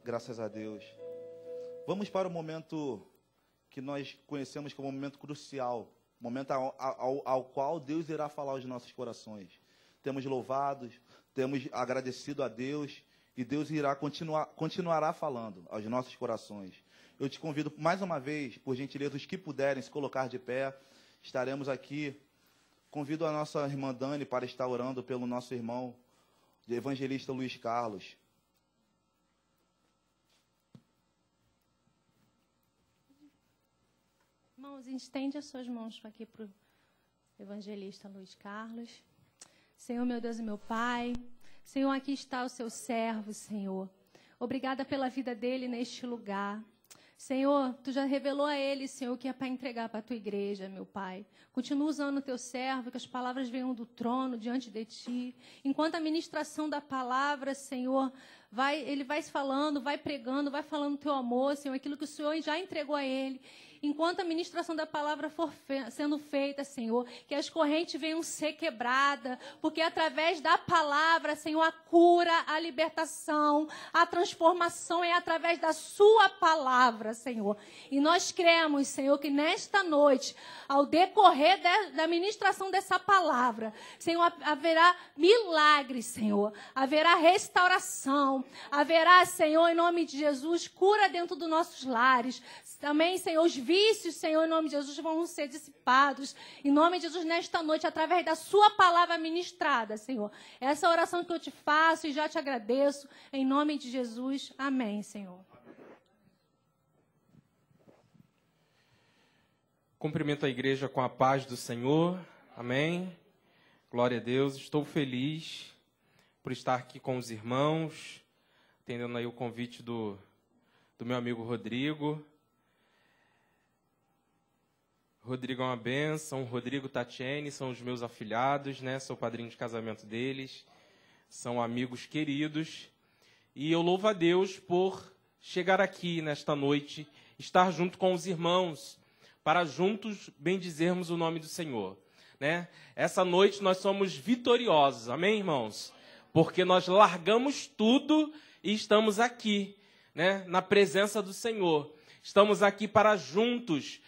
Graças a Deus. Vamos para o momento que nós conhecemos como um momento crucial, momento ao qual Deus irá falar aos nossos corações. Temos louvado, temos agradecido a Deus e Deus continuará falando aos nossos corações. Eu te convido mais uma vez, por gentileza, os que puderem se colocar de pé, estaremos aqui. Convido a nossa irmã Dani para estar orando pelo nosso irmão, evangelista Luiz Carlos. Irmãos, estende as suas mãos aqui para o evangelista Luiz Carlos. Senhor, meu Deus e meu Pai, Senhor, aqui está o seu servo, Senhor. Obrigada pela vida dele neste lugar. Senhor, tu já revelou a ele, Senhor, que é para entregar para a tua igreja, meu Pai. Continua usando o teu servo, que as palavras venham do trono diante de ti. Enquanto a ministração da palavra, Senhor, ele vai falando, vai pregando, vai falando o teu amor, Senhor, aquilo que o Senhor já entregou a ele. Enquanto a ministração da palavra for sendo feita, Senhor, que as correntes venham ser quebradas, porque através da palavra, Senhor, a cura, a libertação, a transformação é através da sua palavra, Senhor. E nós cremos, Senhor, que nesta noite, ao decorrer da ministração dessa palavra, Senhor, haverá milagres, Senhor, haverá restauração, haverá, Senhor, em nome de Jesus, cura dentro dos nossos lares. Também, Senhor, os vícios, Senhor, em nome de Jesus, vão ser dissipados. Em nome de Jesus, nesta noite, através da sua palavra ministrada, Senhor. Essa oração que eu te faço e já te agradeço. Em nome de Jesus. Amém, Senhor. Cumprimento a igreja com a paz do Senhor. Amém. Glória a Deus. Estou feliz por estar aqui com os irmãos, atendendo aí o convite do meu amigo Rodrigo. Rodrigo é uma bênção, Rodrigo e Tatiane são os meus afilhados, né? Sou padrinho de casamento deles, são amigos queridos. E eu louvo a Deus por chegar aqui nesta noite, estar junto com os irmãos, para juntos bendizermos o nome do Senhor, né? Essa noite nós somos vitoriosos, amém, irmãos? Porque nós largamos tudo e estamos aqui, né? Na presença do Senhor. Estamos aqui para juntos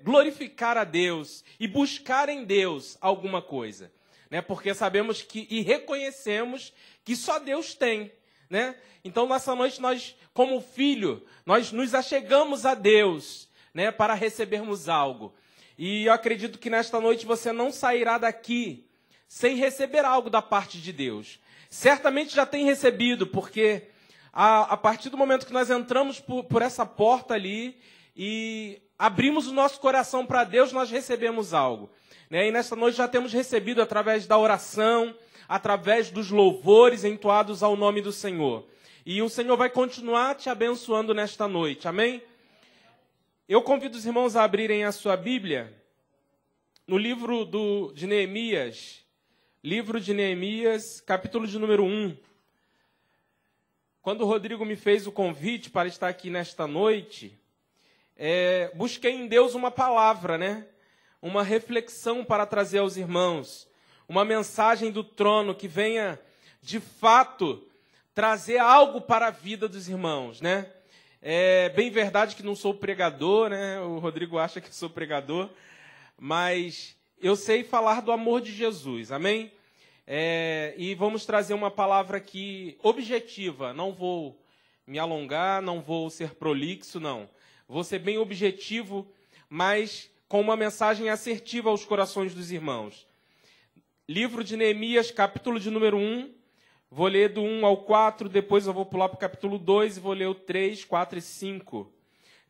glorificar a Deus e buscar em Deus alguma coisa, né? Porque sabemos e reconhecemos que só Deus tem, né? Então, nessa noite, nós, como filho, nós nos achegamos a Deus, né? Para recebermos algo. E eu acredito que nesta noite você não sairá daqui sem receber algo da parte de Deus. Certamente já tem recebido, porque a partir do momento que nós entramos por essa porta ali e abrimos o nosso coração para Deus, nós recebemos algo, né? E nesta noite já temos recebido através da oração, através dos louvores entoados ao nome do Senhor. E o Senhor vai continuar te abençoando nesta noite, amém? Eu convido os irmãos a abrirem a sua Bíblia no livro de Neemias, capítulo de número 1. Quando o Rodrigo me fez o convite para estar aqui nesta noite, busquei em Deus uma palavra, né? Uma reflexão para trazer aos irmãos, uma mensagem do trono que venha, de fato, trazer algo para a vida dos irmãos, né? É bem verdade que não sou pregador, né? O Rodrigo acha que sou pregador, mas eu sei falar do amor de Jesus, amém? E vamos trazer uma palavra aqui objetiva, não vou me alongar, não vou ser prolixo, não. Vou ser bem objetivo, mas com uma mensagem assertiva aos corações dos irmãos. Livro de Neemias, capítulo de número 1. Vou ler do 1 ao 4, depois eu vou pular para o capítulo 2 e vou ler o 3, 4 e 5.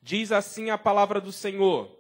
Diz assim a palavra do Senhor.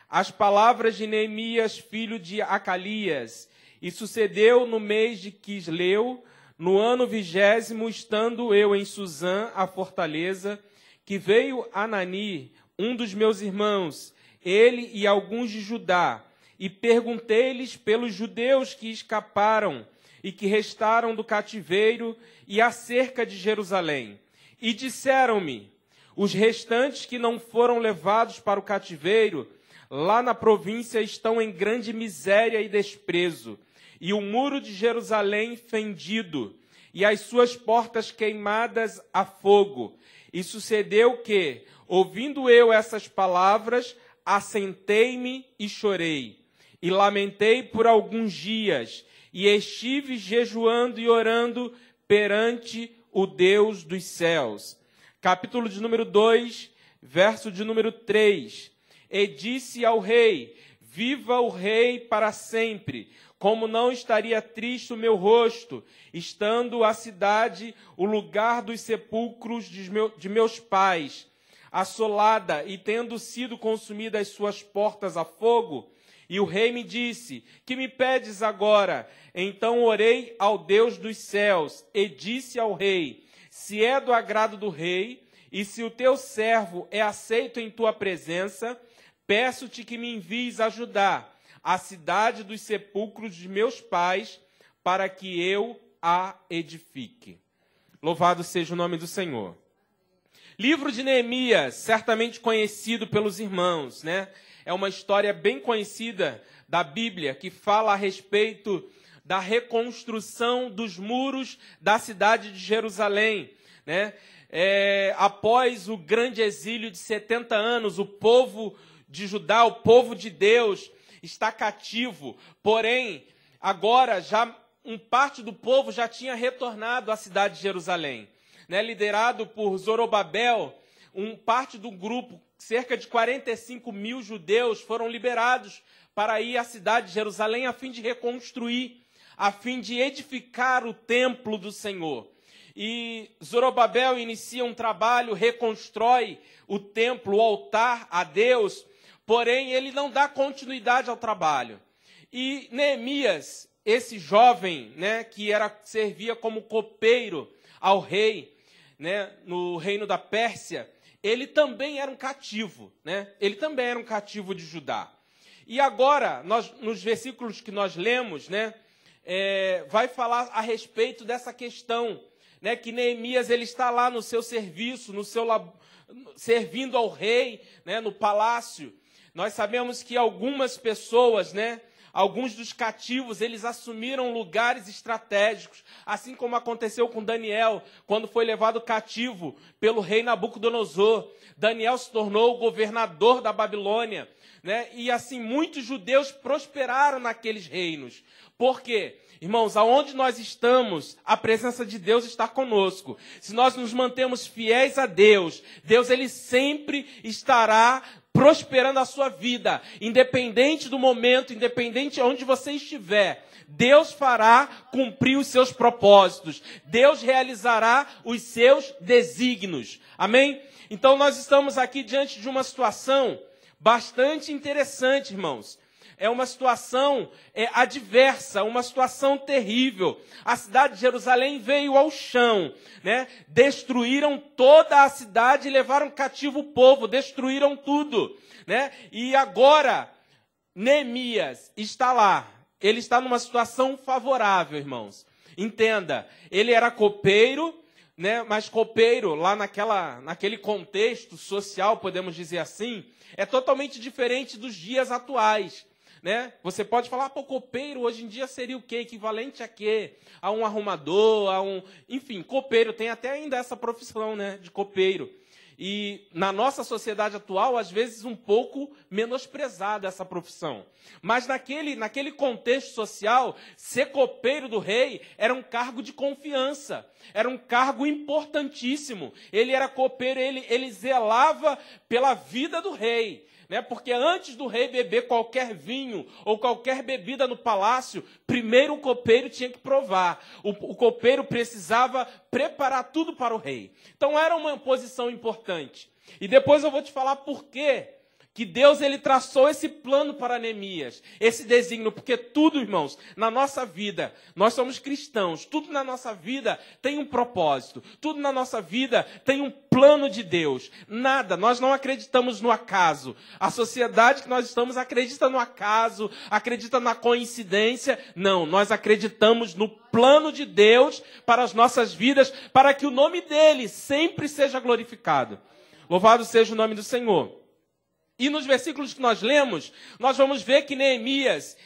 As palavras de Neemias, filho de Acalias. E sucedeu no mês de Quisleu, no ano 20º, estando eu em Suzã, a fortaleza, que veio Anani, um dos meus irmãos, ele e alguns de Judá, e perguntei-lhes pelos judeus que escaparam e que restaram do cativeiro e acerca de Jerusalém. E disseram-me, os restantes que não foram levados para o cativeiro, lá na província estão em grande miséria e desprezo, e o muro de Jerusalém fendido. e as suas portas queimadas a fogo. E sucedeu que, ouvindo eu essas palavras, assentei-me e chorei, e lamentei por alguns dias, e estive jejuando e orando perante o Deus dos céus. Capítulo de número 2, verso de número 3. E disse ao rei: viva o rei para sempre. Como não estaria triste o meu rosto, estando a cidade, o lugar dos sepulcros de meus pais, assolada e tendo sido consumidas as suas portas a fogo? E o rei me disse: que me pedes agora? Então orei ao Deus dos céus e disse ao rei: se é do agrado do rei, e se o teu servo é aceito em tua presença, peço-te que me envies ajudar a cidade dos sepulcros de meus pais, para que eu a edifique. Louvado seja o nome do Senhor. Livro de Neemias, certamente conhecido pelos irmãos, né? É uma história bem conhecida da Bíblia, que fala a respeito da reconstrução dos muros da cidade de Jerusalém, né? Após o grande exílio de 70 anos, o povo de Judá, o povo de Deus, está cativo. Porém, agora já parte do povo já tinha retornado à cidade de Jerusalém, né? Liderado por Zorobabel, parte do grupo, cerca de 45 mil judeus foram liberados para ir à cidade de Jerusalém a fim de reconstruir, a fim de edificar o templo do Senhor. E Zorobabel inicia um trabalho, reconstrói o templo, o altar a Deus, porém ele não dá continuidade ao trabalho. E Neemias, esse jovem, né, que servia como copeiro ao rei, né, no reino da Pérsia, ele também era um cativo, né? Ele também era um cativo de Judá. E agora, nos versículos que nós lemos, né, vai falar a respeito dessa questão, né, que Neemias ele está lá no seu serviço, servindo ao rei, né, no palácio. Nós sabemos que algumas pessoas, né, alguns dos cativos, eles assumiram lugares estratégicos, assim como aconteceu com Daniel, quando foi levado cativo pelo rei Nabucodonosor. Daniel se tornou o governador da Babilônia, né? E assim, muitos judeus prosperaram naqueles reinos. Por quê? Irmãos, aonde nós estamos, a presença de Deus está conosco. Se nós nos mantemos fiéis a Deus, Deus ele sempre estará prosperando a sua vida, independente do momento, independente de onde você estiver. Deus fará cumprir os seus propósitos. Deus realizará os seus desígnios. Amém? Então nós estamos aqui diante de uma situação bastante interessante, irmãos. É uma situação adversa, uma situação terrível. A cidade de Jerusalém veio ao chão, né? Destruíram toda a cidade e levaram cativo o povo, destruíram tudo, né? E agora, Neemias está lá. Ele está numa situação favorável, irmãos. Entenda, ele era copeiro, né? Mas copeiro, lá naquele contexto social, podemos dizer assim, é totalmente diferente dos dias atuais. Né? Você pode falar, copeiro hoje em dia seria o quê? Equivalente a quê? A um arrumador, enfim, copeiro, tem até ainda essa profissão, né, de copeiro. E na nossa sociedade atual, às vezes um pouco menosprezada essa profissão. Mas naquele contexto social, ser copeiro do rei era um cargo de confiança, era um cargo importantíssimo. Ele era copeiro, ele zelava pela vida do rei. Né? Porque antes do rei beber qualquer vinho ou qualquer bebida no palácio, primeiro o copeiro tinha que provar. O copeiro precisava preparar tudo para o rei. Então era uma posição importante. E depois eu vou te falar por quê que Deus ele traçou esse plano para Neemias, esse desígnio, porque tudo, irmãos, na nossa vida, nós somos cristãos, tudo na nossa vida tem um propósito, tudo na nossa vida tem um plano de Deus. Nada, nós não acreditamos no acaso. A sociedade que nós estamos acredita no acaso, acredita na coincidência. Não, nós acreditamos no plano de Deus para as nossas vidas, para que o nome dele sempre seja glorificado. Louvado seja o nome do Senhor. E nos versículos que nós lemos, nós vamos ver que Neemias,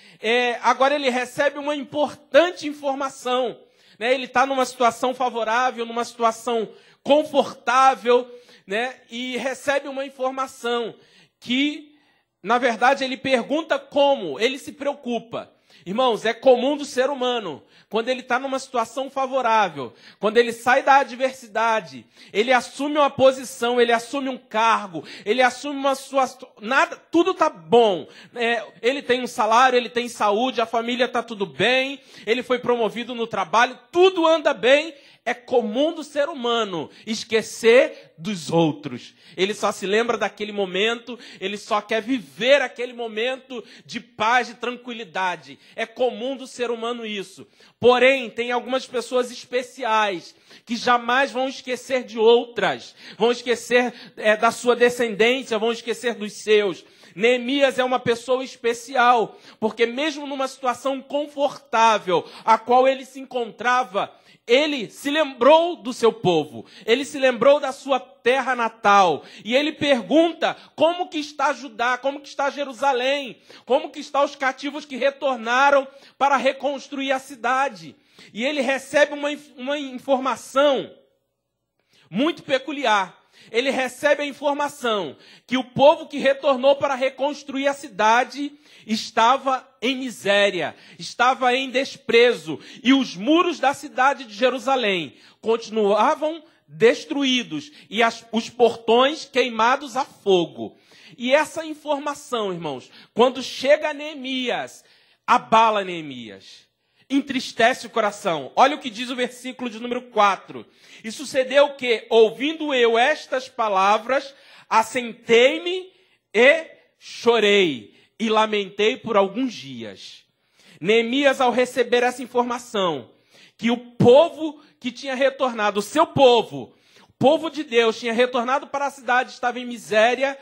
agora ele recebe uma importante informação. né? Ele está numa situação favorável, numa situação confortável, né? E recebe uma informação que, na verdade, ele pergunta como, ele se preocupa. Irmãos, é comum do ser humano, quando ele está numa situação favorável, quando ele sai da adversidade, ele assume uma posição, ele assume um cargo, ele assume uma situação, nada, tudo está bom. Ele tem um salário, ele tem saúde, a família está tudo bem, ele foi promovido no trabalho, tudo anda bem. É comum do ser humano esquecer dos outros. Ele só se lembra daquele momento, ele só quer viver aquele momento de paz, de tranquilidade. É comum do ser humano isso. Porém, tem algumas pessoas especiais que jamais vão esquecer de outras, vão esquecer da sua descendência, vão esquecer dos seus. Neemias é uma pessoa especial, porque mesmo numa situação confortável, a qual ele se encontrava, ele se lembrou do seu povo, ele se lembrou da sua terra natal, e ele pergunta como que está Judá, como que está Jerusalém, como que estão os cativos que retornaram para reconstruir a cidade. E ele recebe uma informação muito peculiar. Ele recebe a informação que o povo que retornou para reconstruir a cidade estava em miséria, estava em desprezo, e os muros da cidade de Jerusalém continuavam destruídos e os portões queimados a fogo. E essa informação, irmãos, quando chega a Neemias, abala Neemias, entristece o coração. Olha o que diz o versículo de número 4. E sucedeu que, ouvindo eu estas palavras, assentei-me e chorei, e lamentei por alguns dias. Neemias, ao receber essa informação, que o povo que tinha retornado, o seu povo, o povo de Deus, tinha retornado para a cidade, estava em miséria,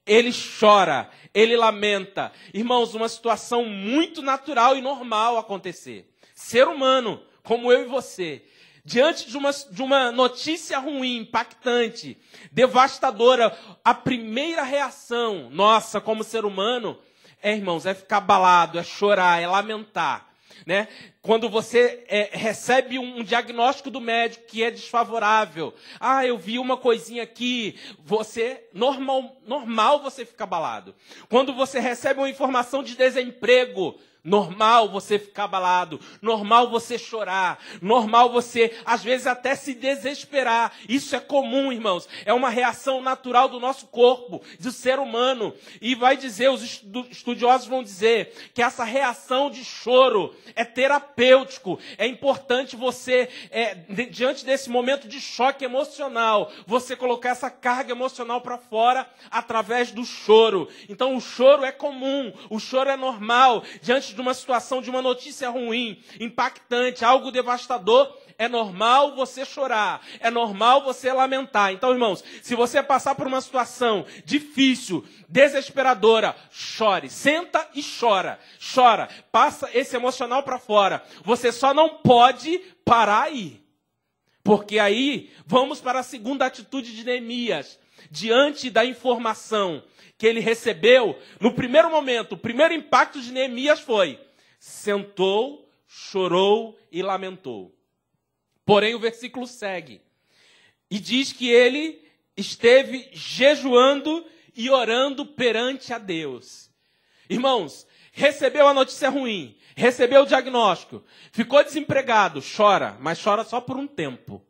ele chora, ele lamenta. Irmãos, uma situação muito natural e normal acontecer. Ser humano, como eu e você, diante de uma notícia ruim, impactante, devastadora, a primeira reação nossa como ser humano irmãos, é ficar abalado, é chorar, é lamentar, né? Quando você recebe um diagnóstico do médico que é desfavorável, eu vi uma coisinha aqui, normal você ficar abalado. Quando você recebe uma informação de desemprego, normal você ficar abalado, normal você chorar, normal você, às vezes, até se desesperar. Isso é comum, irmãos. É uma reação natural do nosso corpo, do ser humano. E vai dizer, os estudiosos vão dizer, que essa reação de choro é terapêutico. É importante você, diante desse momento de choque emocional, você colocar essa carga emocional para fora através do choro. Então, o choro é comum, o choro é normal. Diante de uma situação, de uma notícia ruim, impactante, algo devastador, é normal você chorar, é normal você lamentar. Então, irmãos, se você passar por uma situação difícil, desesperadora, chore, senta e chora, passa esse emocional para fora. Você só não pode parar aí, porque aí vamos para a segunda atitude de Neemias, diante da informação que ele recebeu. No primeiro momento, o primeiro impacto de Neemias foi: sentou, chorou e lamentou. Porém, o versículo segue e diz que ele esteve jejuando e orando perante a Deus. Irmãos, recebeu a notícia ruim, recebeu o diagnóstico, ficou desempregado, chora, mas chora só por um tempo.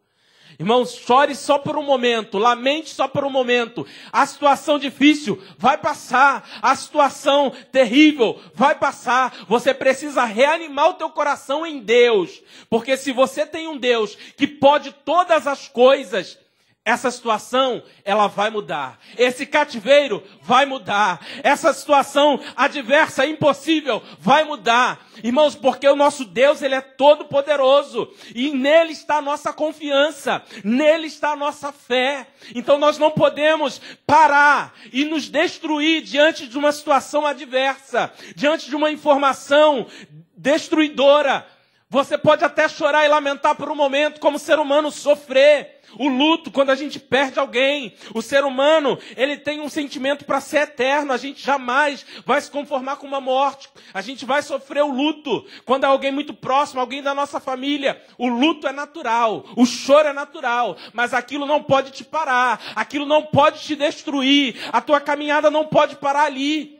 Irmãos, chore só por um momento, lamente só por um momento. A situação difícil vai passar, a situação terrível vai passar. Você precisa reanimar o teu coração em Deus, porque se você tem um Deus que pode todas as coisas, essa situação, ela vai mudar. Esse cativeiro vai mudar. Essa situação adversa, impossível, vai mudar. Irmãos, porque o nosso Deus, ele é todo poderoso. E nele está a nossa confiança. Nele está a nossa fé. Então nós não podemos parar e nos destruir diante de uma situação adversa. Diante de uma informação destruidora. Você pode até chorar e lamentar por um momento, como ser humano sofrer. O luto, quando a gente perde alguém. O ser humano, ele tem um sentimento para ser eterno. A gente jamais vai se conformar com uma morte. A gente vai sofrer o luto. Quando é alguém muito próximo, alguém da nossa família. O luto é natural. O choro é natural. Mas aquilo não pode te parar. Aquilo não pode te destruir. A tua caminhada não pode parar ali.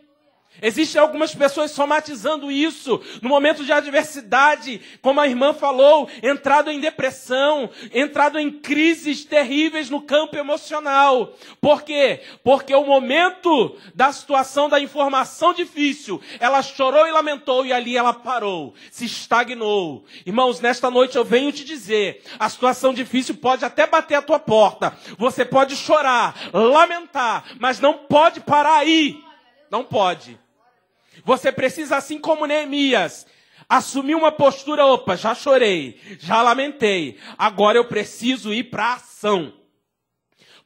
Existem algumas pessoas somatizando isso no momento de adversidade, como a irmã falou, entrado em depressão, entrado em crises terríveis no campo emocional. Por quê? Porque o momento da situação da informação difícil, ela chorou e lamentou e ali ela parou, se estagnou. Irmãos, nesta noite eu venho te dizer, a situação difícil pode até bater a tua porta, você pode chorar, lamentar, mas não pode parar aí. Não pode. Você precisa, assim como Neemias, assumir uma postura, opa, já chorei, já lamentei, agora eu preciso ir para a ação.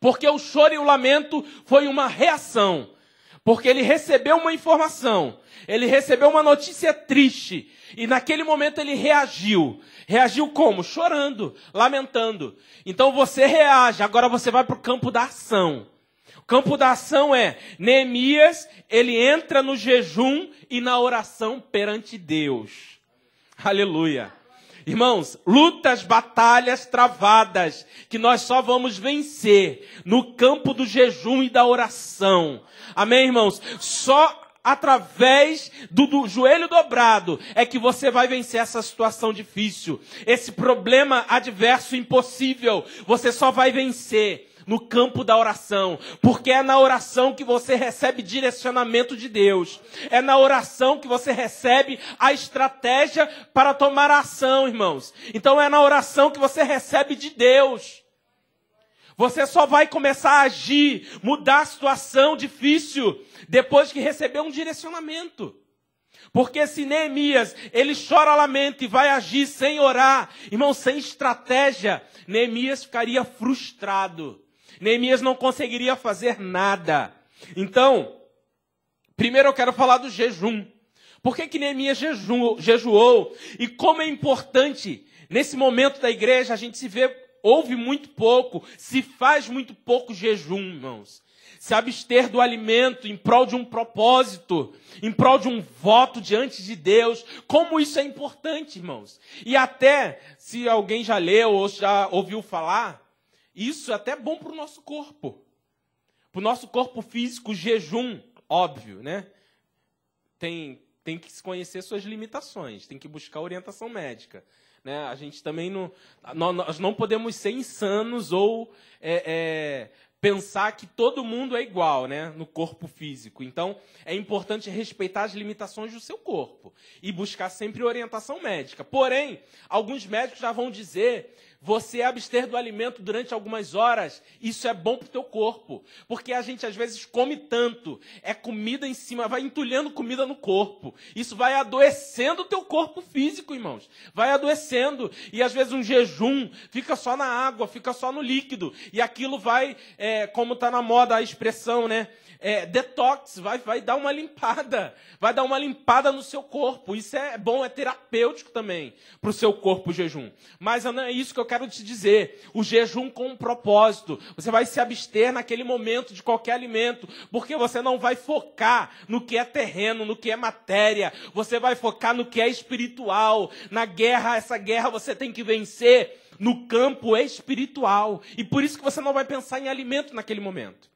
Porque o choro e o lamento foi uma reação. Porque ele recebeu uma informação, ele recebeu uma notícia triste, e naquele momento ele reagiu. Reagiu como? Chorando, lamentando. Então você reage, agora você vai para o campo da ação. O campo da ação é, Neemias, ele entra no jejum e na oração perante Deus. Aleluia. Irmãos, lutas, batalhas travadas, que nós só vamos vencer no campo do jejum e da oração. Amém, irmãos? Só através do joelho dobrado é que você vai vencer essa situação difícil. Esse problema adverso impossível, você só vai vencer no campo da oração, porque é na oração que você recebe direcionamento de Deus, é na oração que você recebe a estratégia para tomar a ação, irmãos. Então é na oração que você recebe de Deus. Você só vai começar a agir, mudar a situação difícil, depois que receber um direcionamento. Porque se Neemias, ele chora, lamenta e vai agir sem orar, irmão, sem estratégia, Neemias ficaria frustrado. Neemias não conseguiria fazer nada. Então, primeiro eu quero falar do jejum. Por que Neemias jejuou? E como é importante, nesse momento da igreja, a gente ouve muito pouco, se faz muito pouco jejum, irmãos. Se abster do alimento em prol de um propósito, em prol de um voto diante de Deus. Como isso é importante, irmãos. E até, se alguém já leu ou já ouviu falar, isso é até bom para o nosso corpo. Para o nosso corpo físico, o jejum, óbvio, né? Tem que se conhecer suas limitações, tem que buscar orientação médica. Né? A gente também nós não podemos ser insanos ou pensar que todo mundo é igual, né? No corpo físico. Então, é importante respeitar as limitações do seu corpo e buscar sempre orientação médica. Porém, alguns médicos já vão dizer, você abster do alimento durante algumas horas, isso é bom para o teu corpo. Porque a gente, às vezes, come tanto, é comida em cima, vai entulhando comida no corpo. Isso vai adoecendo o teu corpo físico, irmãos. Vai adoecendo. E, às vezes, um jejum fica só na água, fica só no líquido. E aquilo vai, como está na moda a expressão, né? Detox, vai dar uma limpada. Vai dar uma limpada no seu corpo. Isso é bom, é terapêutico também para o seu corpo, o jejum. Mas não é isso que eu quero te dizer. O jejum com um propósito. Você vai se abster naquele momento de qualquer alimento, porque você não vai focar no que é terreno, no que é matéria. Você vai focar no que é espiritual. Na guerra, essa guerra você tem que vencer no campo espiritual. E por isso que você não vai pensar em alimento naquele momento.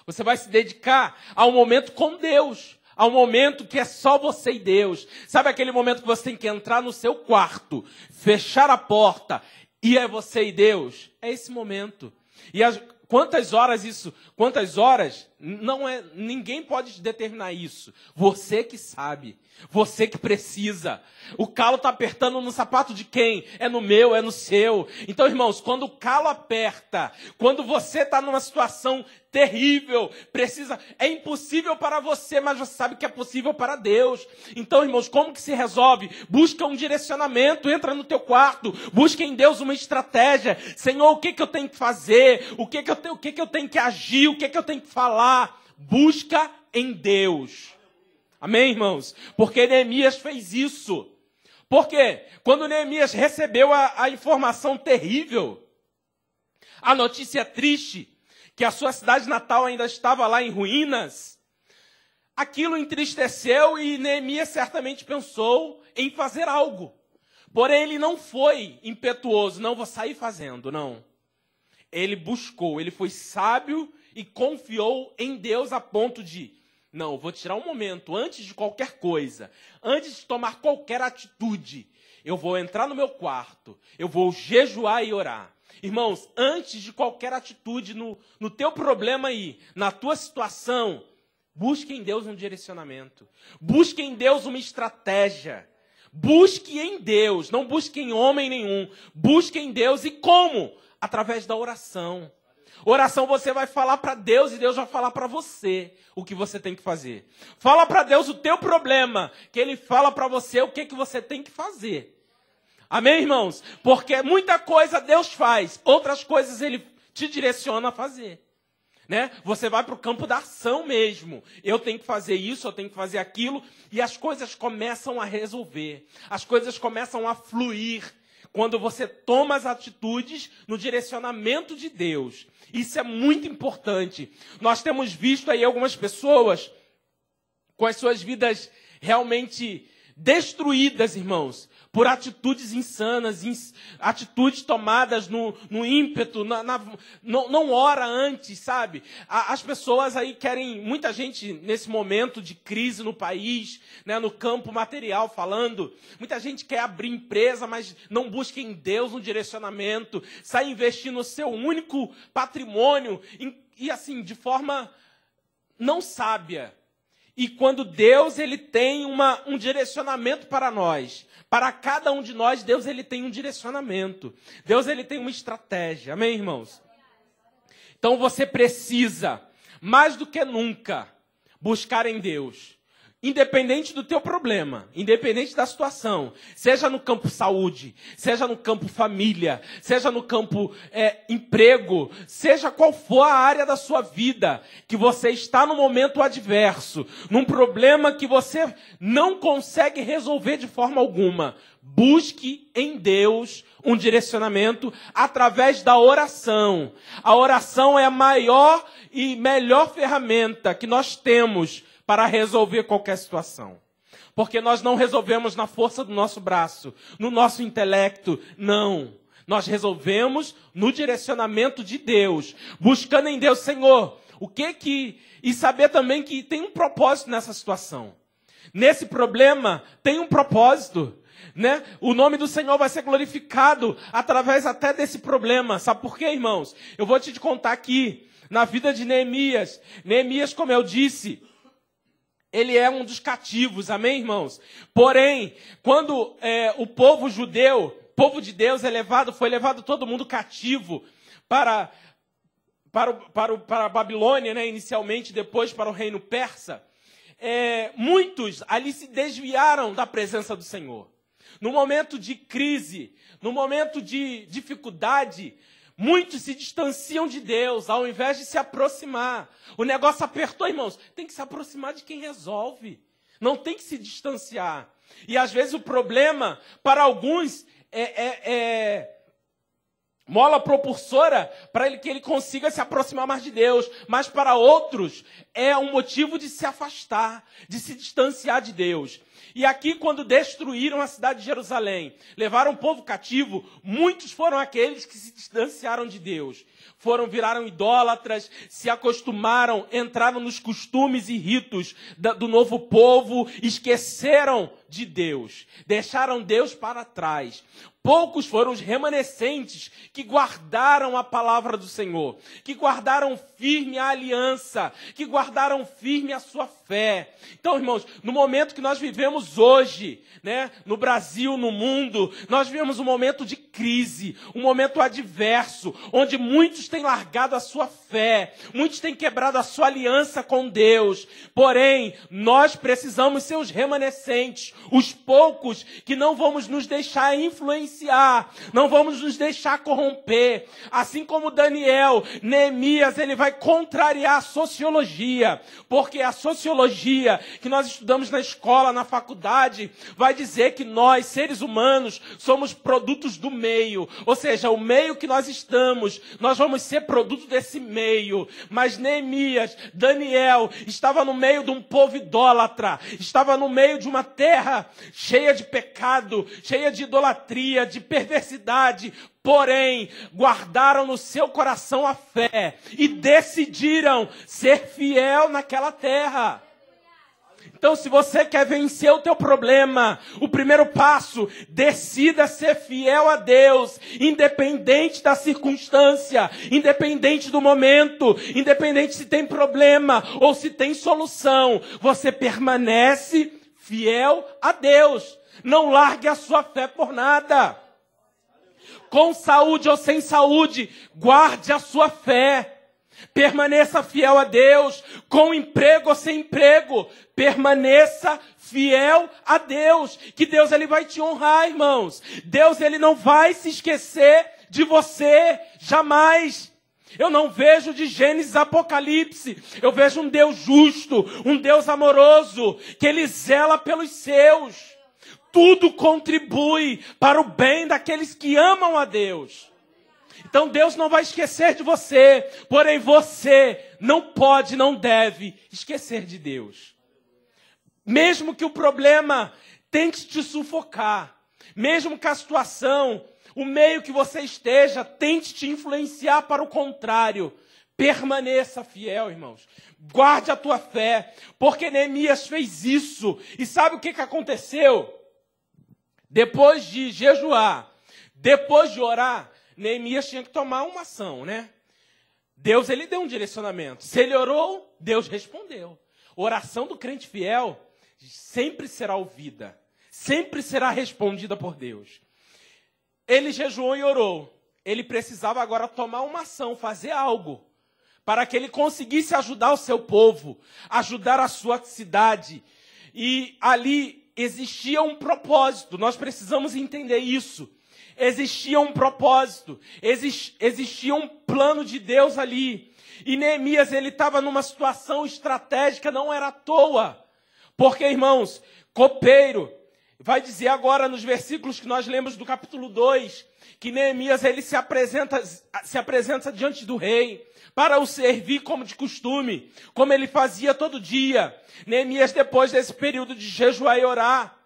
Você vai se dedicar ao momento com Deus. Ao momento que é só você e Deus. Sabe aquele momento que você tem que entrar no seu quarto, fechar a porta e é você e Deus? É esse momento. E quantas horas isso? Quantas horas? Ninguém pode determinar isso. Você que sabe. Você que precisa. O calo está apertando no sapato de quem? É no meu, é no seu. Então, irmãos, quando o calo aperta, quando você está numa situação terrível, é impossível para você, mas você sabe que é possível para Deus. Então, irmãos, como que se resolve? Busca um direcionamento, entra no teu quarto, busca em Deus uma estratégia. Senhor, o que eu tenho que fazer? O que eu tenho que agir? O que eu tenho que falar? Busca em Deus. Amém, irmãos? Porque Neemias fez isso. Por quê? Quando Neemias recebeu a informação terrível, a notícia triste, que a sua cidade natal ainda estava lá em ruínas, aquilo entristeceu e Neemias certamente pensou em fazer algo. Porém, ele não foi impetuoso, não vou sair fazendo, não. Ele buscou, ele foi sábio e confiou em Deus a ponto de, não, vou tirar um momento, antes de qualquer coisa, antes de tomar qualquer atitude, eu vou entrar no meu quarto, eu vou jejuar e orar. Irmãos, antes de qualquer atitude no teu problema aí, na tua situação, busque em Deus um direcionamento. Busque em Deus uma estratégia. Busque em Deus, não busque em homem nenhum. Busque em Deus e como? Através da oração. Oração você vai falar para Deus e Deus vai falar para você o que você tem que fazer. Fala para Deus o teu problema, que Ele fala para você o que você tem que fazer. Amém, irmãos? Porque muita coisa Deus faz, outras coisas Ele te direciona a fazer. Né? Você vai para o campo da ação mesmo. Eu tenho que fazer isso, eu tenho que fazer aquilo. E as coisas começam a resolver. As coisas começam a fluir. Quando você toma as atitudes no direcionamento de Deus. Isso é muito importante. Nós temos visto aí algumas pessoas com as suas vidas realmente destruídas, irmãos, por atitudes insanas, atitudes tomadas no ímpeto, não ora antes, sabe? As pessoas aí querem, muita gente nesse momento de crise no país, né, no campo material falando, muita gente quer abrir empresa, mas não busca em Deus um direcionamento, sai investindo o seu único patrimônio, e assim, de forma não sábia. E quando Deus ele tem um direcionamento para nós, para cada um de nós, Deus ele tem um direcionamento. Deus ele tem uma estratégia. Amém, irmãos? Então você precisa, mais do que nunca, buscar em Deus. Independente do teu problema, independente da situação, seja no campo saúde, seja no campo família, seja no campo emprego, seja qual for a área da sua vida, que você está no momento adverso, num problema que você não consegue resolver de forma alguma, busque em Deus um direcionamento através da oração. A oração é a maior e melhor ferramenta que nós temos para resolver qualquer situação. Porque nós não resolvemos na força do nosso braço, no nosso intelecto, não. Nós resolvemos no direcionamento de Deus, buscando em Deus, Senhor, e saber também que tem um propósito nessa situação. Nesse problema tem um propósito, né? O nome do Senhor vai ser glorificado através até desse problema. Sabe por quê, irmãos? Eu vou te contar aqui, na vida de Neemias. Neemias, como eu disse, ele é um dos cativos, amém, irmãos? Porém, quando o povo judeu, povo de Deus foi levado todo mundo cativo para a Babilônia, né, inicialmente, depois para o reino persa, muitos ali se desviaram da presença do Senhor. No momento de crise, no momento de dificuldade, muitos se distanciam de Deus, ao invés de se aproximar. O negócio apertou, irmãos. Tem que se aproximar de quem resolve. Não tem que se distanciar. E às vezes o problema, para alguns, é mola propulsora para que ele consiga se aproximar mais de Deus. Mas para outros, é um motivo de se afastar, de se distanciar de Deus. E aqui, quando destruíram a cidade de Jerusalém, levaram o povo cativo, muitos foram aqueles que se distanciaram de Deus. Viraram idólatras, se acostumaram, entraram nos costumes e ritos do novo povo, esqueceram de Deus, deixaram Deus para trás. Poucos foram os remanescentes que guardaram a palavra do Senhor, que guardaram firme a aliança, que guardaram firme a sua fé. Então, irmãos, no momento que nós vivemos hoje, né, no Brasil, no mundo, nós vivemos um momento de crise, um momento adverso, onde muitos têm largado a sua fé, muitos têm quebrado a sua aliança com Deus. Porém, nós precisamos ser os remanescentes, os poucos que não vamos nos deixar influenciar, não vamos nos deixar corromper. Assim como Daniel, Neemias, ele vai contrariar a sociologia, porque a sociologia que nós estudamos na escola, na faculdade, vai dizer que nós, seres humanos, somos produtos do meio, ou seja, o meio que nós estamos, nós vamos ser produto desse meio. Mas Neemias, Daniel, estava no meio de um povo idólatra, estava no meio de uma terra cheia de pecado, cheia de idolatria, de perversidade. Porém, guardaram no seu coração a fé e decidiram ser fiel naquela terra. Então, se você quer vencer o teu problema, o primeiro passo, decida ser fiel a Deus, independente da circunstância, independente do momento, independente se tem problema ou se tem solução. Você permanece fiel a Deus. Não largue a sua fé por nada. Com saúde ou sem saúde, guarde a sua fé. Permaneça fiel a Deus, com emprego ou sem emprego, permaneça fiel a Deus, que Deus ele vai te honrar, irmãos. Deus ele não vai se esquecer de você, jamais. Eu não vejo de Gênesis a Apocalipse, eu vejo um Deus justo, um Deus amoroso, que ele zela pelos seus. Tudo contribui para o bem daqueles que amam a Deus. Então Deus não vai esquecer de você, porém você não pode, não deve esquecer de Deus. Mesmo que o problema tente te sufocar, mesmo que a situação, o meio que você esteja, tente te influenciar para o contrário, permaneça fiel, irmãos. Guarde a tua fé, porque Neemias fez isso. E sabe o que aconteceu? Depois de jejuar, depois de orar, Neemias tinha que tomar uma ação, né? Deus, ele deu um direcionamento. Se ele orou, Deus respondeu. Oração do crente fiel sempre será ouvida. Sempre será respondida por Deus. Ele jejuou e orou. Ele precisava agora tomar uma ação, fazer algo, para que ele conseguisse ajudar o seu povo, ajudar a sua cidade. E ali existia um propósito. Nós precisamos entender isso. Existia um propósito, existia um plano de Deus ali. E Neemias, ele estava numa situação estratégica, não era à toa. Porque, irmãos, copeiro, vai dizer agora nos versículos que nós lemos do capítulo 2, que Neemias, ele se apresenta diante do rei, para o servir como de costume, como ele fazia todo dia. Neemias, depois desse período de jejuar e orar,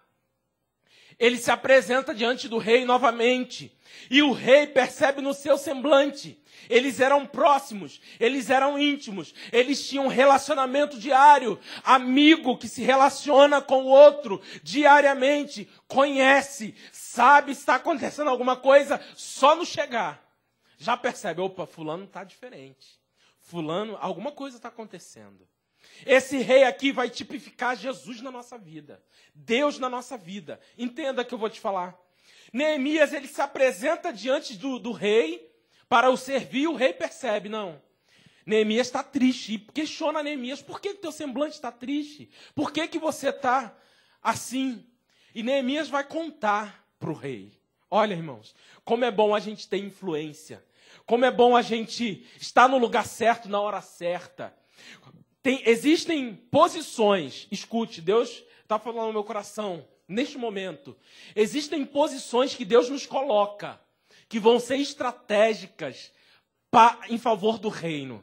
ele se apresenta diante do rei novamente. E o rei percebe no seu semblante. Eles eram próximos, eles eram íntimos, eles tinham um relacionamento diário. Amigo que se relaciona com o outro diariamente, conhece, sabe se está acontecendo alguma coisa, só no chegar. Já percebe, opa, fulano está diferente. Fulano, alguma coisa está acontecendo. Esse rei aqui vai tipificar Jesus na nossa vida. Deus na nossa vida. Entenda que eu vou te falar. Neemias, ele se apresenta diante do rei para o servir. O rei percebe, não. Neemias está triste. E questiona Neemias, por que teu semblante está triste? Por que você está assim? E Neemias vai contar para o rei. Olha, irmãos, como é bom a gente ter influência. Como é bom a gente estar no lugar certo, na hora certa. Existem posições, escute, Deus está falando no meu coração, neste momento. Existem posições que Deus nos coloca, que vão ser estratégicas em favor do reino,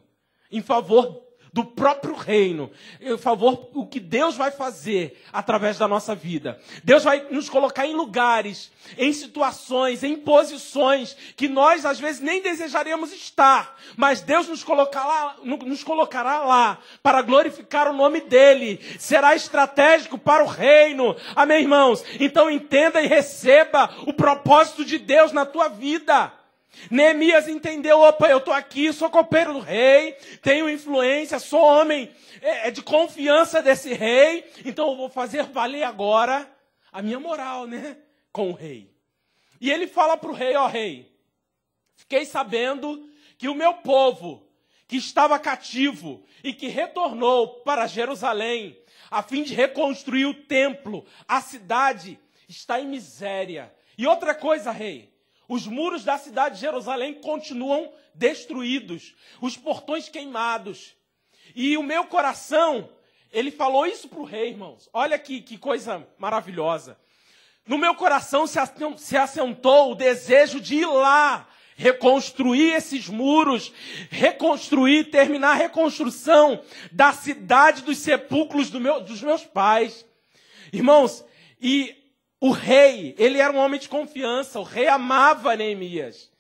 em favor do próprio reino, em favor do que Deus vai fazer através da nossa vida. Deus vai nos colocar em lugares, em situações, em posições que nós às vezes nem desejaremos estar, mas Deus nos colocará lá para glorificar o nome dele. Será estratégico para o reino. Amém, irmãos? Então entenda e receba o propósito de Deus na tua vida. Neemias entendeu, opa, eu estou aqui, sou copeiro do rei, tenho influência, sou homem de confiança desse rei, então eu vou fazer valer agora a minha moral, né, com o rei. E ele fala para o rei, ó rei, fiquei sabendo que o meu povo, que estava cativo e que retornou para Jerusalém, a fim de reconstruir o templo, a cidade está em miséria. E outra coisa, rei, os muros da cidade de Jerusalém continuam destruídos, os portões queimados. E o meu coração, ele falou isso para o rei, irmãos. Olha que coisa maravilhosa. No meu coração se assentou o desejo de ir lá, reconstruir esses muros, terminar a reconstrução da cidade dos sepulcros dos meus pais. Irmãos, e o rei, ele era um homem de confiança, o rei amava Neemias.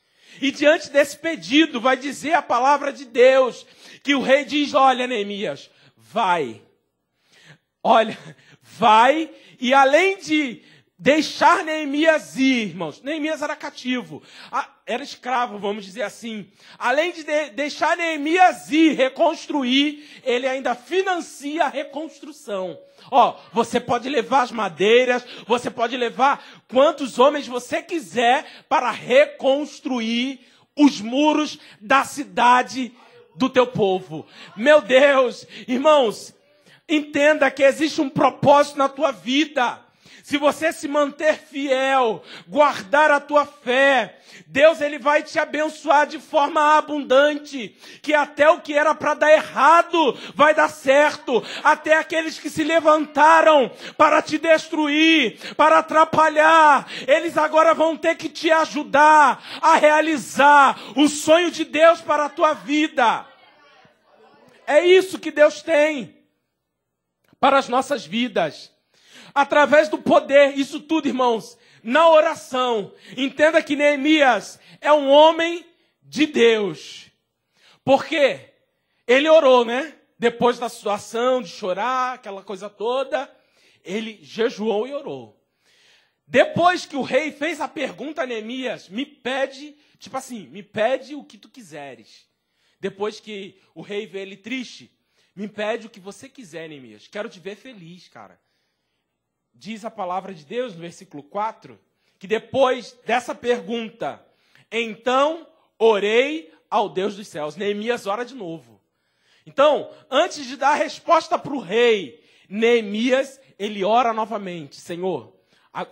E diante desse pedido, vai dizer a palavra de Deus, que o rei diz, olha Neemias, vai. Olha, vai, e além de deixar Neemias ir, irmãos, Neemias era cativo, era escravo, vamos dizer assim. Além de deixar Neemias ir, reconstruir, ele ainda financia a reconstrução. Ó, você pode levar as madeiras, você pode levar quantos homens você quiser para reconstruir os muros da cidade do teu povo. Meu Deus, irmãos, entenda que existe um propósito na tua vida. Se você se manter fiel, guardar a tua fé, Deus ele vai te abençoar de forma abundante, que até o que era para dar errado vai dar certo, até aqueles que se levantaram para te destruir, para atrapalhar, eles agora vão ter que te ajudar a realizar o sonho de Deus para a tua vida. É isso que Deus tem para as nossas vidas. Através do poder, isso tudo, irmãos, na oração. Entenda que Neemias é um homem de Deus. Porque ele orou, né? Depois da situação de chorar, aquela coisa toda, ele jejuou e orou. Depois que o rei fez a pergunta a Neemias, me pede o que tu quiseres. Depois que o rei vê ele triste, me pede o que você quiser, Neemias. Quero te ver feliz, cara. Diz a palavra de Deus no versículo 4, que depois dessa pergunta, então orei ao Deus dos céus. Neemias ora de novo. Então, antes de dar a resposta para o rei, Neemias, ele ora novamente. Senhor,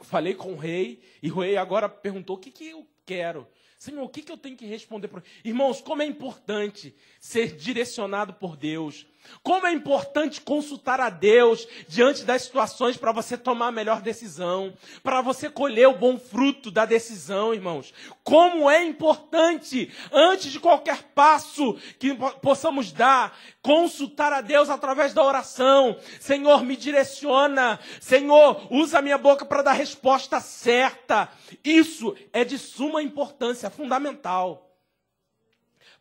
falei com o rei, e o rei agora perguntou, o que eu quero? Senhor, o que eu tenho que responder? Irmãos, como é importante ser direcionado por Deus. Como é importante consultar a Deus diante das situações para você tomar a melhor decisão, para você colher o bom fruto da decisão, irmãos. Como é importante, antes de qualquer passo que possamos dar, consultar a Deus através da oração. Senhor, me direciona. Senhor, usa a minha boca para dar a resposta certa. Isso é de suma importância, fundamental.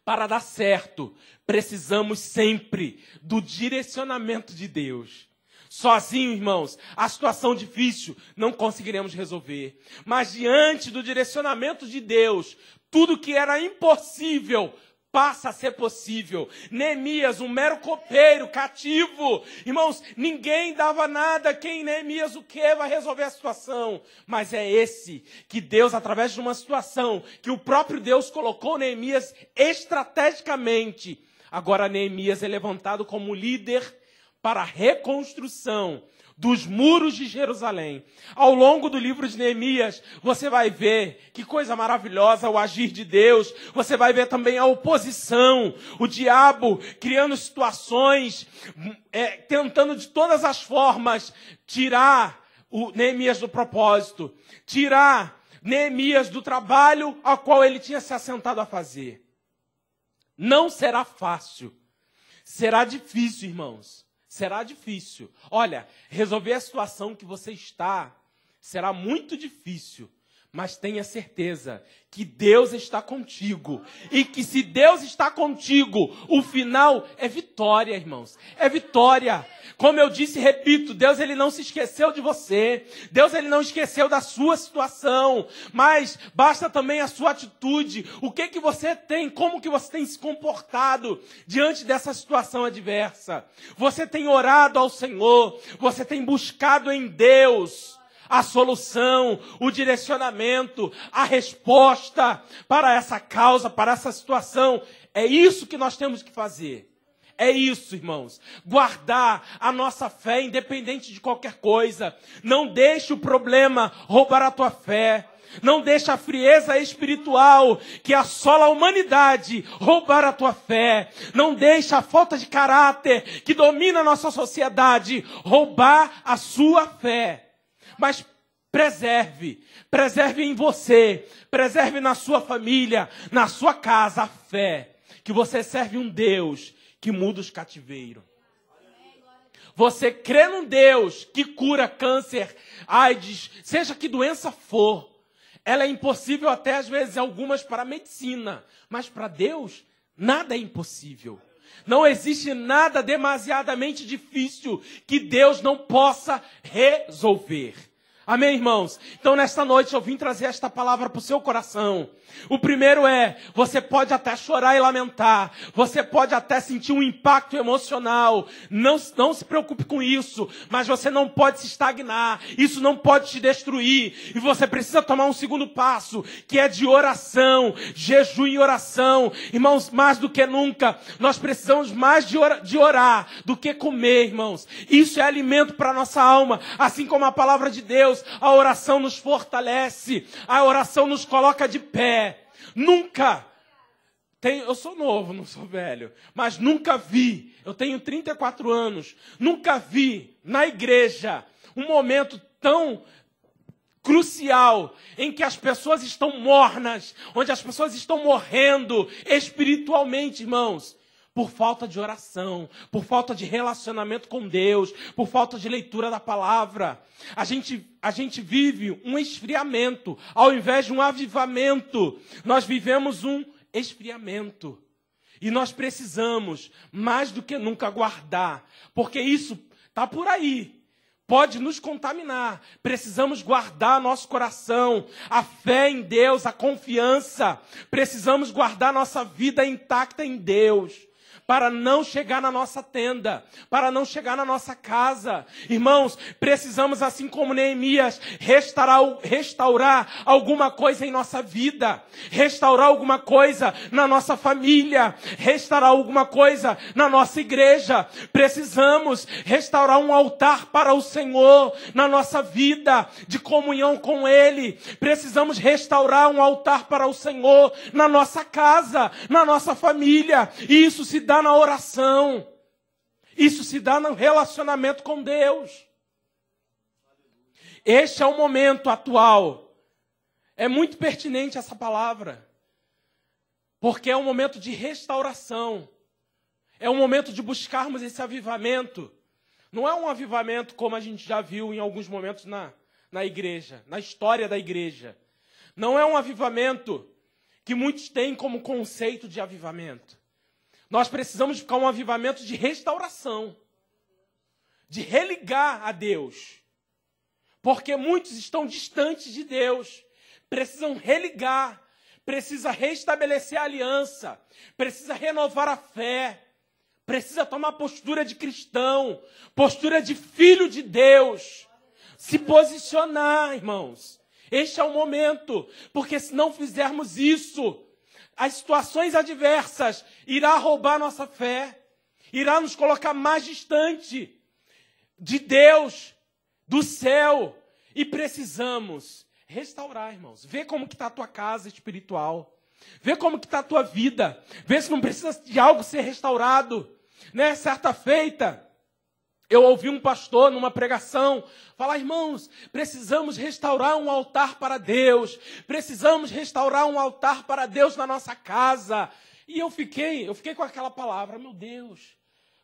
Para dar certo, precisamos sempre do direcionamento de Deus. Sozinho, irmãos, a situação difícil não conseguiremos resolver. Mas diante do direcionamento de Deus, tudo que era impossível passa a ser possível. Neemias, um mero copeiro, cativo. Irmãos, ninguém dava nada. Quem Neemias o quê? Vai resolver a situação. Mas é esse que Deus, através de uma situação que o próprio Deus colocou Neemias estrategicamente. Agora Neemias é levantado como líder para a reconstrução dos muros de Jerusalém. Ao longo do livro de Neemias, você vai ver que coisa maravilhosa o agir de Deus. Você vai ver também a oposição, o diabo criando situações, tentando de todas as formas tirar o Neemias do propósito, tirar Neemias do trabalho ao qual ele tinha se assentado a fazer. Não será fácil, será difícil, irmãos. Será difícil. Olha, resolver a situação que você está será muito difícil. Mas tenha certeza que Deus está contigo. E que se Deus está contigo, o final é vitória, irmãos. É vitória. Como eu disse e repito, Deus ele não se esqueceu de você. Deus ele não esqueceu da sua situação. Mas basta também a sua atitude. O que você tem, como que você tem se comportado diante dessa situação adversa. Você tem orado ao Senhor. Você tem buscado em Deus a solução, o direcionamento, a resposta para essa causa, para essa situação. É isso que nós temos que fazer. É isso, irmãos. Guardar a nossa fé independente de qualquer coisa. Não deixe o problema roubar a tua fé. Não deixe a frieza espiritual que assola a humanidade roubar a tua fé. Não deixe a falta de caráter que domina a nossa sociedade roubar a sua fé. Mas preserve em você, preserve na sua família, na sua casa a fé, que você serve um Deus que muda os cativeiros. Você crê num Deus que cura câncer, AIDS, seja que doença for. Ela é impossível até às vezes algumas para a medicina, mas para Deus nada é impossível. Não existe nada demasiadamente difícil que Deus não possa resolver. Amém, irmãos? Então, nesta noite, eu vim trazer esta palavra para o seu coração. O primeiro é, você pode até chorar e lamentar. Você pode até sentir um impacto emocional. Não se preocupe com isso. Mas você não pode se estagnar. Isso não pode te destruir. E você precisa tomar um segundo passo, que é de oração. Jejum e oração. Irmãos, mais do que nunca, nós precisamos mais de orar do que comer, irmãos. Isso é alimento para a nossa alma. Assim como a palavra de Deus, a oração nos fortalece. A oração nos coloca de pé. Nunca, eu sou novo, não sou velho, mas nunca vi, eu tenho 34 anos, nunca vi na igreja um momento tão crucial em que as pessoas estão mornas, onde as pessoas estão morrendo espiritualmente, irmãos, por falta de oração, por falta de relacionamento com Deus, por falta de leitura da palavra. A gente vive um esfriamento, ao invés de um avivamento. Nós vivemos um esfriamento. E nós precisamos, mais do que nunca, guardar, porque isso está por aí. Pode nos contaminar. Precisamos guardar nosso coração, a fé em Deus, a confiança. Precisamos guardar nossa vida intacta em Deus, para não chegar na nossa tenda, para não chegar na nossa casa. Irmãos, precisamos, assim como Neemias, restaurar alguma coisa em nossa vida, restaurar alguma coisa na nossa família, restaurar alguma coisa na nossa igreja. Precisamos restaurar um altar para o Senhor na nossa vida, de comunhão com Ele. Precisamos restaurar um altar para o Senhor na nossa casa, na nossa família. E isso se dá na oração. Isso se dá no relacionamento com Deus. Este é o momento atual. É muito pertinente essa palavra. Porque é um momento de restauração. É um momento de buscarmos esse avivamento. Não é um avivamento como a gente já viu em alguns momentos na igreja, na história da igreja. Não é um avivamento que muitos têm como conceito de avivamento. Nós precisamos ficar um avivamento de restauração, de religar a Deus. Porque muitos estão distantes de Deus, precisam religar, precisa restabelecer a aliança, precisa renovar a fé, precisa tomar postura de cristão, postura de filho de Deus, se posicionar, irmãos. Este é o momento, porque se não fizermos isso, as situações adversas irá roubar nossa fé, irá nos colocar mais distante de Deus, do céu, e precisamos restaurar, irmãos. Vê como que está a tua casa espiritual, vê como que está a tua vida, vê se não precisa de algo ser restaurado. Né? Certa feita, eu ouvi um pastor numa pregação falar: irmãos, precisamos restaurar um altar para Deus. Precisamos restaurar um altar para Deus na nossa casa. E eu fiquei com aquela palavra: meu Deus,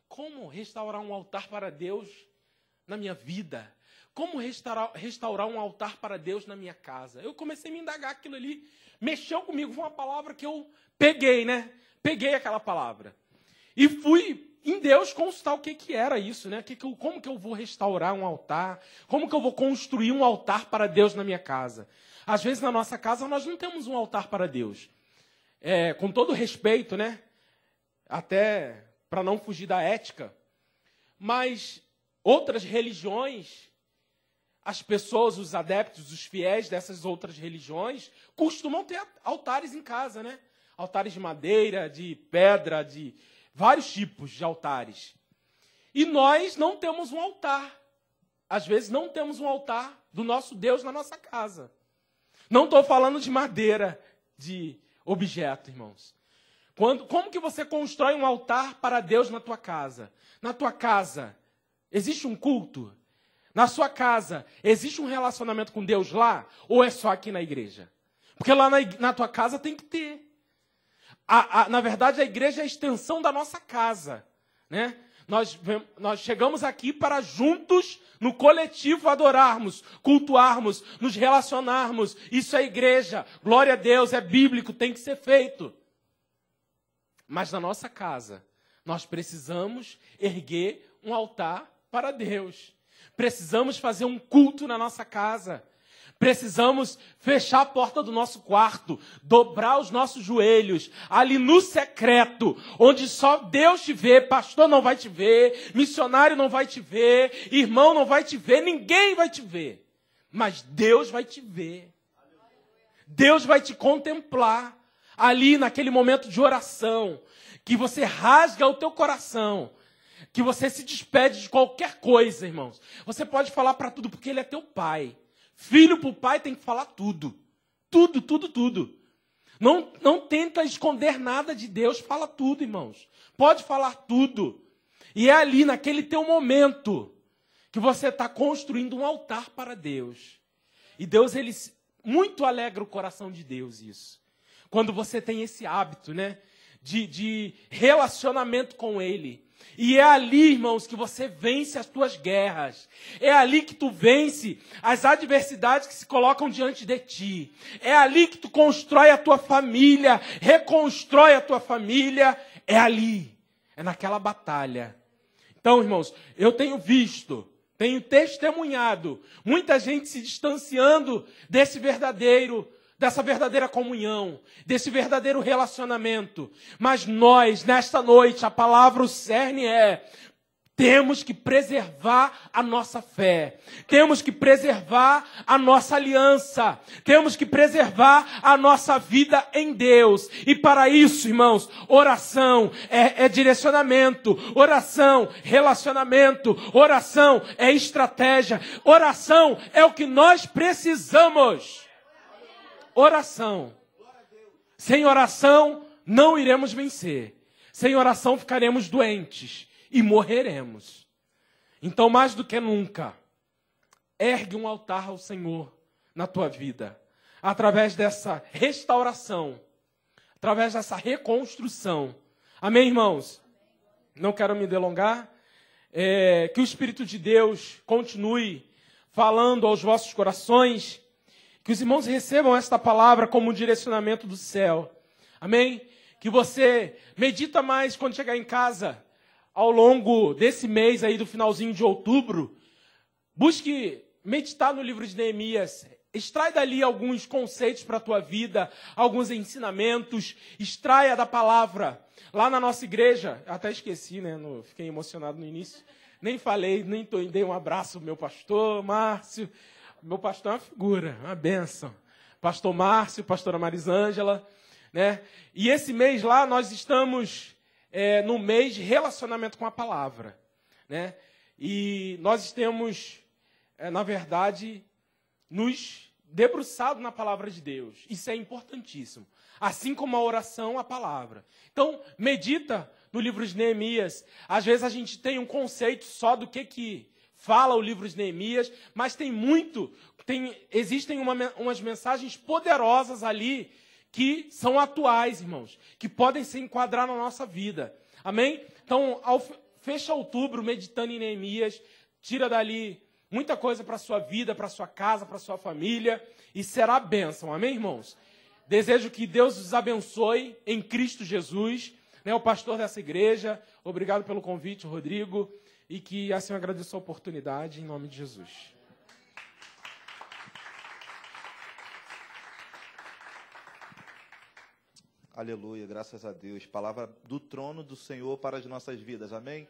como restaurar um altar para Deus na minha vida? Como restaurar um altar para Deus na minha casa? Eu comecei a me indagar aquilo ali. Mexeu comigo, foi uma palavra que eu peguei, né? Peguei aquela palavra. E fui em Deus consultar o que era isso, né? Como que eu vou restaurar um altar? Como que eu vou construir um altar para Deus na minha casa? Às vezes na nossa casa nós não temos um altar para Deus. Com todo respeito, né? Até para não fugir da ética. Mas outras religiões, as pessoas, os adeptos, os fiéis dessas outras religiões, costumam ter altares em casa, né? Altares de madeira, de pedra, de vários tipos de altares. E nós não temos um altar. Às vezes não temos um altar do nosso Deus na nossa casa. Não estou falando de madeira, de objeto, irmãos. Como que você constrói um altar para Deus na tua casa? Na tua casa, existe um culto? Na sua casa, existe um relacionamento com Deus lá? Ou é só aqui na igreja? Porque lá na tua casa tem que ter. Na verdade, a igreja é a extensão da nossa casa, né? Nós chegamos aqui para juntos, no coletivo, adorarmos, cultuarmos, nos relacionarmos. Isso é igreja. Glória a Deus, é bíblico, tem que ser feito. Mas na nossa casa, nós precisamos erguer um altar para Deus. Precisamos fazer um culto na nossa casa. Precisamos fechar a porta do nosso quarto, dobrar os nossos joelhos, ali no secreto, onde só Deus te vê, pastor não vai te ver, missionário não vai te ver, irmão não vai te ver, ninguém vai te ver. Mas Deus vai te ver. Deus vai te contemplar, ali naquele momento de oração, que você rasga o teu coração, que você se despede de qualquer coisa, irmãos. Você pode falar para tudo, porque Ele é teu pai. Filho para o pai tem que falar tudo. Tudo, tudo, tudo. Não tenta esconder nada de Deus, fala tudo, irmãos. Pode falar tudo. E é ali, naquele teu momento, que você está construindo um altar para Deus. E Deus, Ele muito alegra o coração de Deus isso. Quando você tem esse hábito, né, de relacionamento com Ele. E é ali, irmãos, que você vence as tuas guerras. É ali que tu vence as adversidades que se colocam diante de ti. É ali que tu constrói a tua família, reconstrói a tua família. É ali, é naquela batalha. Então, irmãos, eu tenho visto, tenho testemunhado muita gente se distanciando dessa verdadeira comunhão, desse verdadeiro relacionamento. Mas nós, nesta noite, a palavra, o cerne temos que preservar a nossa fé, temos que preservar a nossa aliança, temos que preservar a nossa vida em Deus. E para isso, irmãos, oração é direcionamento, oração, relacionamento, oração é estratégia, oração é o que nós precisamos. Oração. Sem oração, não iremos vencer. Sem oração, ficaremos doentes e morreremos. Então, mais do que nunca, ergue um altar ao Senhor na tua vida. Através dessa restauração, através dessa reconstrução. Amém, irmãos? Não quero me delongar. Que o Espírito de Deus continue falando aos vossos corações. Que os irmãos recebam esta palavra como um direcionamento do céu. Amém? Que você medita mais quando chegar em casa, ao longo desse mês aí, do finalzinho de outubro. Busque meditar no livro de Neemias. Extrai dali alguns conceitos para a tua vida, alguns ensinamentos. Extraia da palavra. Lá na nossa igreja, até esqueci, né? Fiquei emocionado no início. Nem falei, nem dei um abraço ao meu pastor, Márcio. Meu pastor é uma figura, uma bênção. Pastor Márcio, pastora Marisângela, né? E esse mês lá nós estamos no mês de relacionamento com a palavra, né? E nós temos, na verdade, nos debruçado na palavra de Deus. Isso é importantíssimo. Assim como a oração, a palavra. Então, medita no livro de Neemias. Às vezes a gente tem um conceito só do que fala o livro de Neemias, mas existem umas mensagens poderosas ali que são atuais, irmãos, que podem se enquadrar na nossa vida. Amém? Então, fecha outubro meditando em Neemias, tira dali muita coisa para a sua vida, para a sua casa, para a sua família, e será bênção. Amém, irmãos? Desejo que Deus os abençoe em Cristo Jesus, né, o pastor dessa igreja. Obrigado pelo convite, Rodrigo. E que assim eu agradeço a oportunidade, em nome de Jesus. Aleluia, graças a Deus. Palavra do trono do Senhor para as nossas vidas, amém?